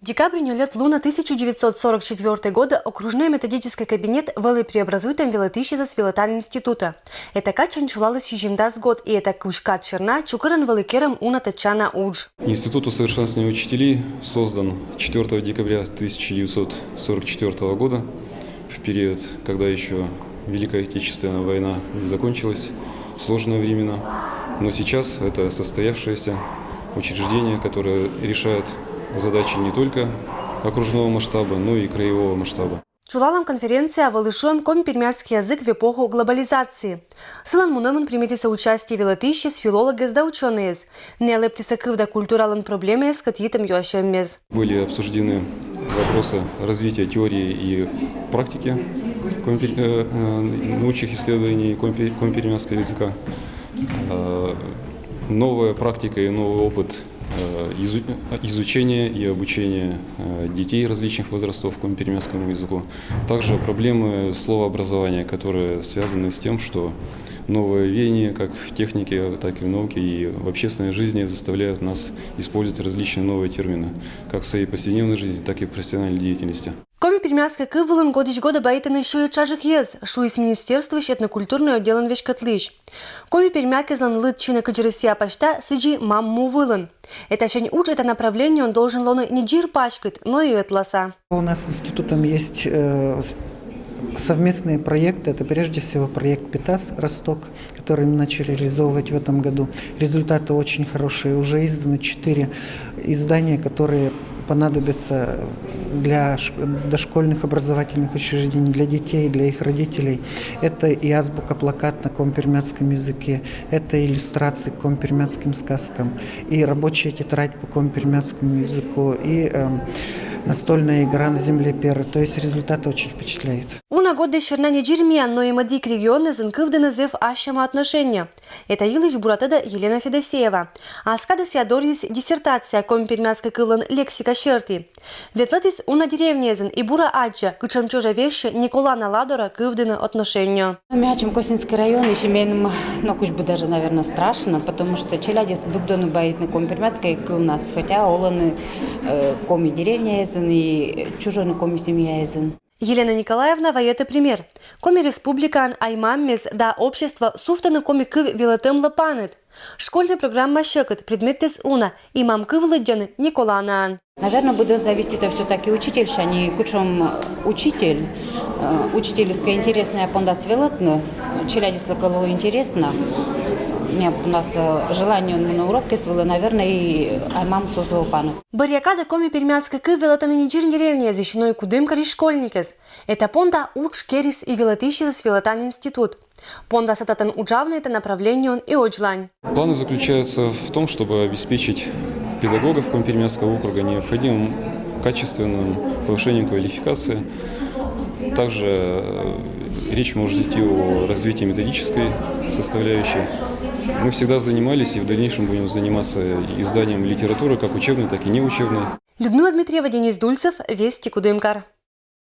Декабрь лет луна 1944 года окружной методический кабинет вели преобразуйтем велетища Свилотан института. Это качан чулалась ежемдаз год, и это кушкат черна чукаран великером уна тачана удж. Институт усовершенствования учителей создан 4 декабря 1944 года, в период, когда еще Великая Отечественная война не закончилась, сложные времена. Но сейчас это состоявшееся учреждение, которое решает задачи не только окружного масштаба, но и краевого масштаба. Чулалам конференция вылышуем коми-пермяцкий язык в эпоху глобализации. Сылан муномен приметится участие велетища с филологи да ученые. Не лептиса кывда культуралан проблемы с катитом юашем мез. Были обсуждены вопросы развития теории и практики научных исследований коми-пермяцкого языка. Новая практика и новый опыт изучения и обучения детей различных возрастов коми-пермяцкому языку. Также проблемы словообразования, которые связаны с тем, что новые веяния, как в технике, так и в науке и в общественной жизни, заставляют нас использовать различные новые термины, как в своей повседневной жизни, так и в профессиональной деятельности. Коми-пермяцкий кывылын годич года баитан еще и чажик ез, шу из министерства этнокультурный отделан вешкатлыш. Коми-пермяки злан лыт чина каджирисия пашта сиджи мамму вылын. Это шень уч, это направление он должен лоны не джир пачкать, но и атласа. У нас с институтом есть совместные проекты. Это прежде всего проект «Питас» Росток, который мы начали реализовывать в этом году. Результаты очень хорошие. Уже изданы 4 издания, которые понадобятся для дошкольных образовательных учреждений, для детей, для их родителей. Это и азбука-плакат на коми-пермяцком языке, это иллюстрации к коми-пермяцким сказкам, и рабочая тетрадь по коми-пермяцкому языку, и настольная игра на земле перы. То есть результаты очень впечатляют. Уна годы шерна не джирмиян, но и мадик регионы зынкывды назыв ашама отношения. Это Илыч Буратеда Елена Федосеева. А скадас ядорис диссертация коми-пермяцкой кылын лексика шерти. Ветлатис уна деревнезен и бура аджа, кычамчожа вещи Никола Наладора кывдыны отношения. Мячем Косинский район, еще меньше, но куч бы даже, наверное, страшно, потому что челядис дугдоны боит на коми-пермяцкой у нас, хотя оланы коми-деревня и чужой на коми-семья езен. Елена Николаевна воет пример. Коми республикан аймаммез да общество суфтаны коми кыв вилетем лапанет. Школьная программа щекот, предмет тез уна, и мам кыв лыджаны Николанаан. Наверное, будет зависеть все-таки учительша, не кучом учитель. Учительская интересная пондас велетна, челядис локало интересно. У нас желание на уроке свело, наверное, и мам создал пану. Барьякада коми-пермяцкой кыв велетаны не джир деревня, защиной кудым кори школьникес. Это понда уч керис и велетища Свилотан институт. Понда сататан уджавный это направление он и оджлань. Планы заключаются в том, чтобы обеспечить педагогов коми-пермяцкого округа необходимым качественным повышением квалификации. Также речь может идти о развитии методической составляющей. Мы всегда занимались и в дальнейшем будем заниматься изданием литературы, как учебной, так и неучебной. Людмила Дмитриева, Денис Дульцев, Вести Кудымкар.